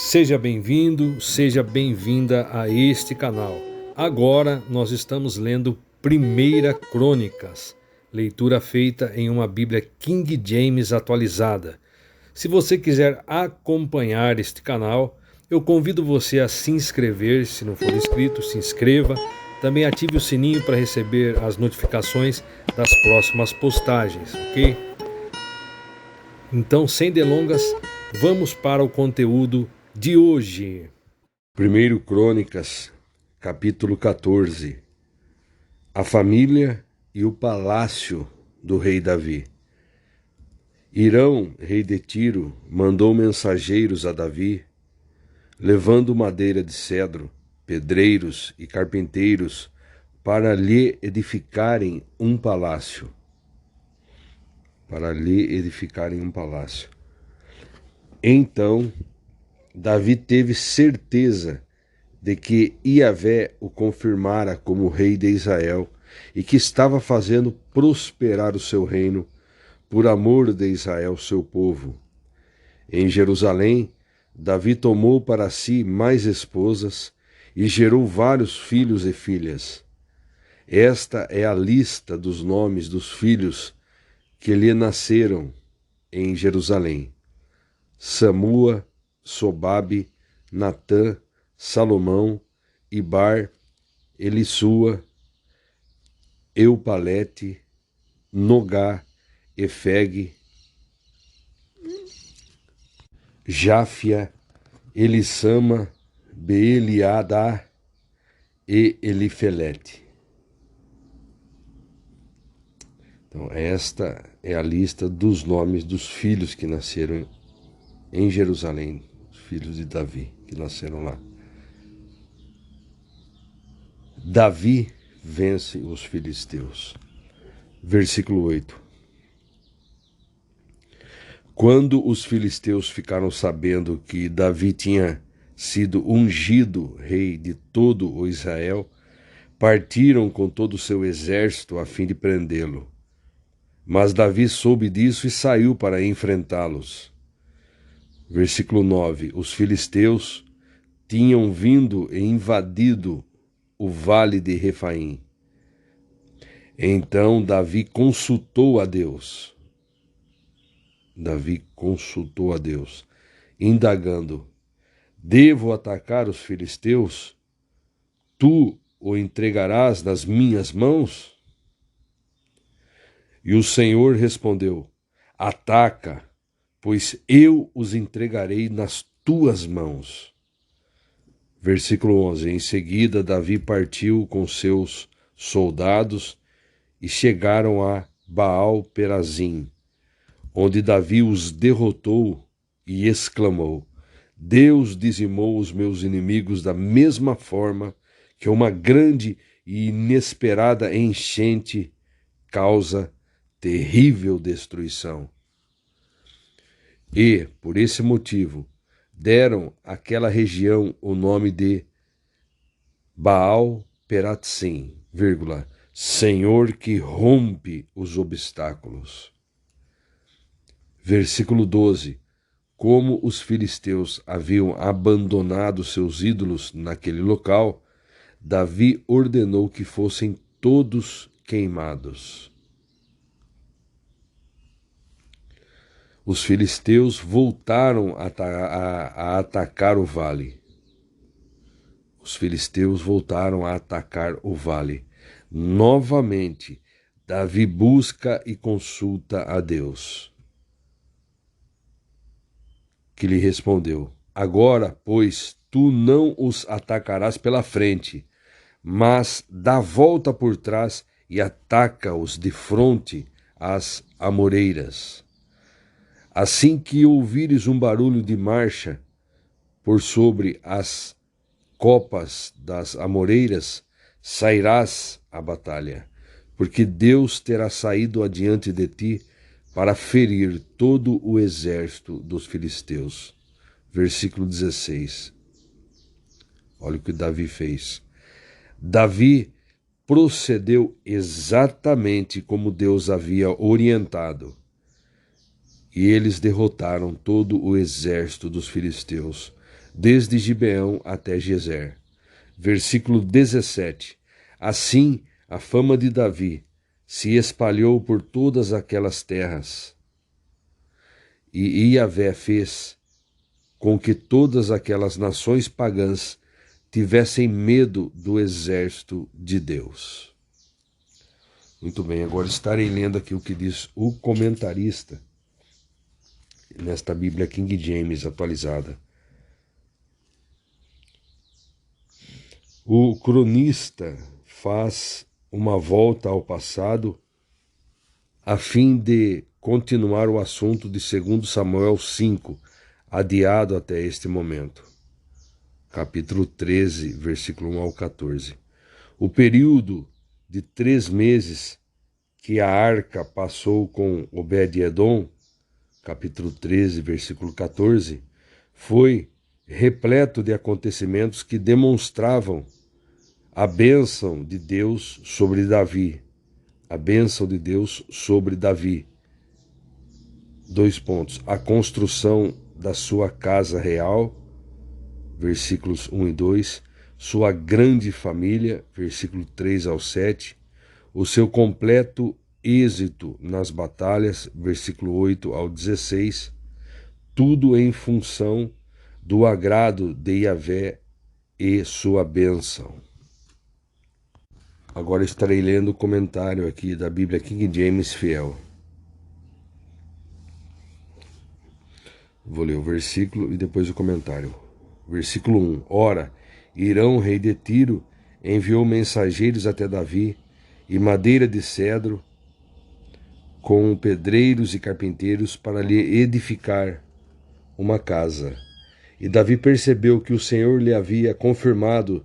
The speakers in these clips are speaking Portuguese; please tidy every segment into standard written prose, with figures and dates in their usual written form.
Seja bem-vindo, seja bem-vinda a este canal. Agora nós estamos lendo 1 Crônicas, leitura feita em uma Bíblia King James atualizada. Se você quiser acompanhar este canal, eu convido você a se inscrever. Se não for inscrito, se inscreva. Também ative o sininho para receber as notificações das próximas postagens, ok? Então, sem delongas, vamos para o conteúdo de hoje. 1 Crônicas, capítulo 14. A família e o palácio do rei Davi. Hirão, rei de Tiro, mandou mensageiros a Davi, levando madeira de cedro, pedreiros e carpinteiros para lhe edificarem um palácio. Então, Davi teve certeza de que Yahvé o confirmara como rei de Israel e que estava fazendo prosperar o seu reino por amor de Israel, seu povo. Em Jerusalém, Davi tomou para si mais esposas e gerou vários filhos e filhas. Esta é a lista dos nomes dos filhos que lhe nasceram em Jerusalém: Samua, Sobabe, Natã, Salomão, Ibar, Elissua, Eupalete, Nogá, Efeg, Jáfia, Elissama, Beeliadá e Elifelete. Então, esta é a lista dos nomes dos filhos que nasceram em Jerusalém, os filhos de Davi, que nasceram lá. Davi vence os filisteus. Versículo 8. Quando os filisteus ficaram sabendo que Davi tinha sido ungido rei de todo o Israel, partiram com todo o seu exército a fim de prendê-lo. Mas Davi soube disso e saiu para enfrentá-los. Versículo 9. Os filisteus tinham vindo e invadido o vale de Refaim. Então Davi consultou a Deus. Indagando: devo atacar os filisteus? Tu o entregarás nas minhas mãos? E o Senhor respondeu: ataca, pois eu os entregarei nas tuas mãos. Versículo 11. Em seguida, Davi partiu com seus soldados e chegaram a Baal-Perazim, onde Davi os derrotou e exclamou: Deus dizimou os meus inimigos da mesma forma que uma grande e inesperada enchente causa terrível destruição. E, por esse motivo, deram àquela região o nome de Baal-Perazim, Senhor que rompe os obstáculos. Versículo 12. Como os filisteus haviam abandonado seus ídolos naquele local, Davi ordenou que fossem todos queimados. Os filisteus voltaram a atacar o vale. Novamente, Davi busca e consulta a Deus, que lhe respondeu: agora, pois, tu não os atacarás pela frente, mas dá volta por trás e ataca-os de fronte às amoreiras. Assim que ouvires um barulho de marcha por sobre as copas das amoreiras, sairás à batalha, porque Deus terá saído adiante de ti para ferir todo o exército dos filisteus. Versículo 16. Olha o que Davi fez. Davi procedeu exatamente como Deus havia orientado. E eles derrotaram todo o exército dos filisteus, desde Gibeão até Gezer. Versículo 17. Assim, a fama de Davi se espalhou por todas aquelas terras, e Iavé fez com que todas aquelas nações pagãs tivessem medo do exército de Deus. Muito bem, agora estarei lendo aqui o que diz o comentarista nesta Bíblia King James atualizada. O cronista faz uma volta ao passado a fim de continuar o assunto de 2 Samuel 5, adiado até este momento. Capítulo 13, versículo 1 ao 14. O período de 3 meses que a arca passou com Obed-Edom, capítulo 13, versículo 14, foi repleto de acontecimentos que demonstravam a bênção de Deus sobre Davi. A bênção de Deus sobre Davi. 2 pontos. A construção da sua casa real, versículos 1 e 2. Sua grande família, versículo 3 ao 7. O seu completo êxito nas batalhas, versículo 8 ao 16. Tudo em função do agrado de Iavé e sua bênção. Agora estarei lendo o comentário aqui da Bíblia King James Fiel. Vou ler o versículo e depois o comentário. Versículo 1. Ora, Hirão, rei de Tiro, enviou mensageiros até Davi, e madeira de cedro, com pedreiros e carpinteiros, para lhe edificar uma casa. E Davi percebeu que o Senhor lhe havia confirmado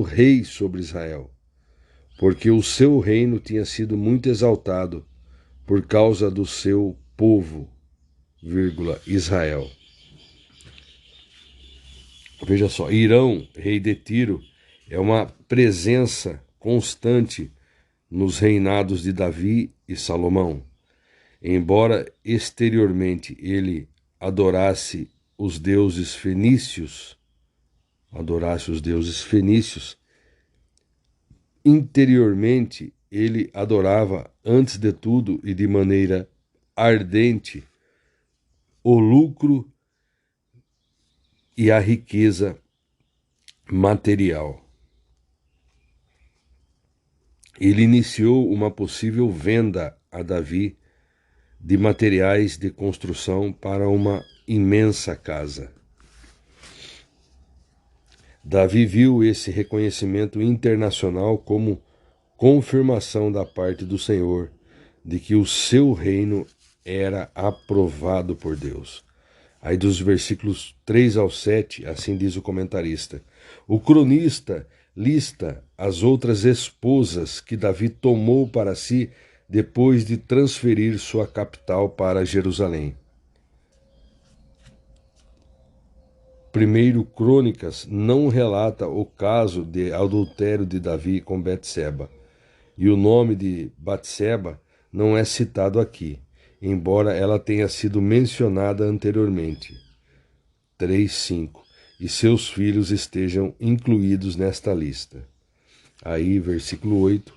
rei sobre Israel, porque o seu reino tinha sido muito exaltado por causa do seu povo, Israel. Veja só, Hirão, rei de Tiro, é uma presença constante nos reinados de Davi e Salomão. Embora exteriormente ele adorasse os deuses fenícios, interiormente ele adorava, antes de tudo e de maneira ardente, o lucro e a riqueza material. Ele iniciou uma possível venda a Davi de materiais de construção para uma imensa casa. Davi viu esse reconhecimento internacional como confirmação da parte do Senhor de que o seu reino era aprovado por Deus. Aí dos versículos 3 ao 7, assim diz o comentarista. O cronista lista as outras esposas que Davi tomou para si depois de transferir sua capital para Jerusalém. 1 Crônicas não relata o caso de adultério de Davi com Betseba, e o nome de Batseba não é citado aqui, embora ela tenha sido mencionada anteriormente. 3:5. E seus filhos estejam incluídos nesta lista. Aí, versículo 8.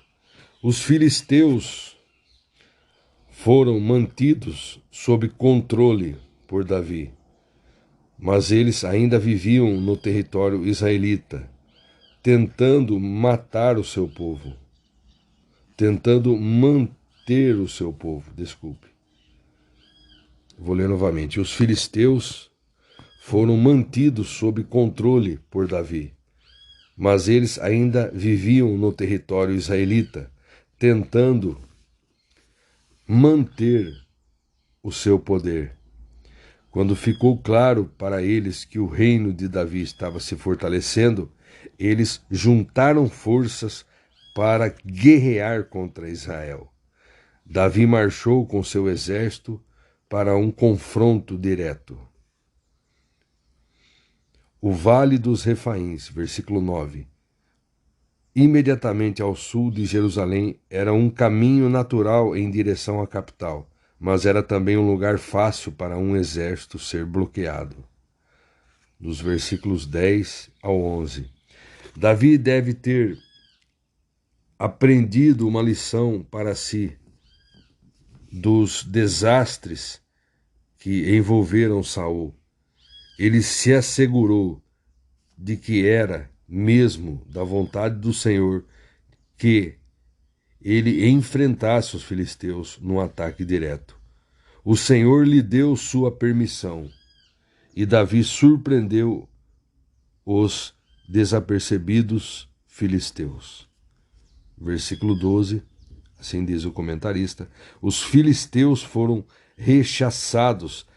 Os filisteus foram mantidos sob controle por Davi, mas eles ainda viviam no território israelita, tentando matar o seu povo, tentando manter o seu povo, Vou ler novamente. Os filisteus foram mantidos sob controle por Davi, mas eles ainda viviam no território israelita, tentando manter o seu poder. Quando ficou claro para eles que o reino de Davi estava se fortalecendo, eles juntaram forças para guerrear contra Israel. Davi marchou com seu exército para um confronto direto. O Vale dos Refaíns, versículo 9. Imediatamente ao sul de Jerusalém era um caminho natural em direção à capital, mas era também um lugar fácil para um exército ser bloqueado. Dos versículos 10 ao 11. Davi deve ter aprendido uma lição para si dos desastres que envolveram Saul. Ele se assegurou de que era mesmo da vontade do Senhor que ele enfrentasse os filisteus num ataque direto. O Senhor lhe deu sua permissão e Davi surpreendeu os desapercebidos filisteus. Versículo 12, assim diz o comentarista: os filisteus foram rechaçados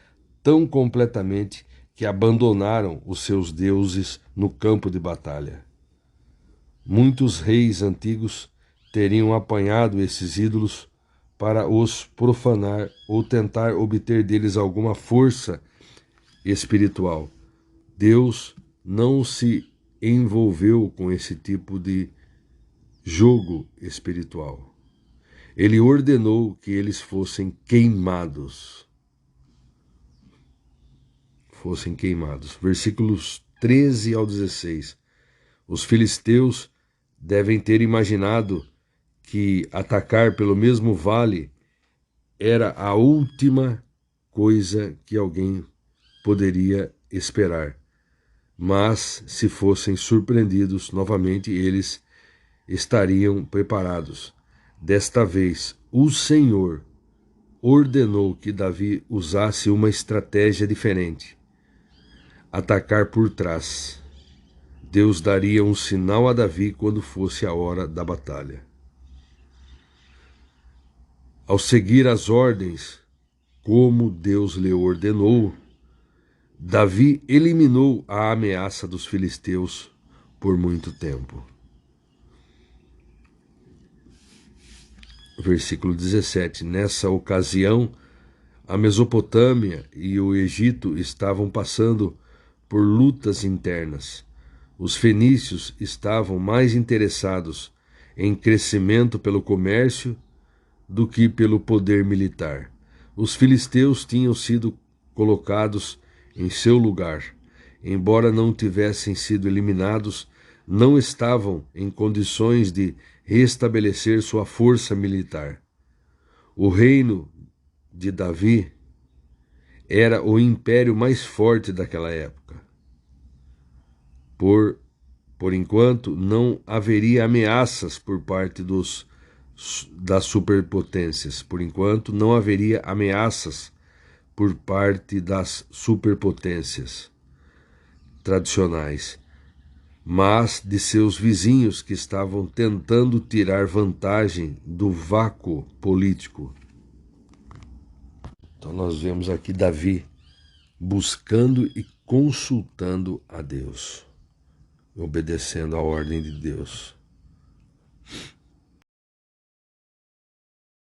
tão completamente que abandonaram os seus deuses no campo de batalha. Muitos reis antigos teriam apanhado esses ídolos para os profanar ou tentar obter deles alguma força espiritual. Deus não se envolveu com esse tipo de jogo espiritual. Ele ordenou que eles fossem queimados. Versículos 13 ao 16. Os filisteus devem ter imaginado que atacar pelo mesmo vale era a última coisa que alguém poderia esperar. Mas, se fossem surpreendidos novamente, eles estariam preparados. Desta vez, o Senhor ordenou que Davi usasse uma estratégia diferente: atacar por trás. Deus daria um sinal a Davi quando fosse a hora da batalha. Ao seguir as ordens, como Deus lhe ordenou, Davi eliminou a ameaça dos filisteus por muito tempo. Versículo 17. Nessa ocasião, a Mesopotâmia e o Egito estavam passando por lutas internas. Os fenícios estavam mais interessados em crescimento pelo comércio do que pelo poder militar. Os filisteus tinham sido colocados em seu lugar. Embora não tivessem sido eliminados, não estavam em condições de restabelecer sua força militar. O reino de Davi era o império mais forte daquela época. Por enquanto, não haveria ameaças por parte das superpotências. Por enquanto, não haveria ameaças por parte das superpotências tradicionais, mas de seus vizinhos que estavam tentando tirar vantagem do vácuo político. Então nós vemos aqui Davi buscando e consultando a Deus, obedecendo à ordem de Deus.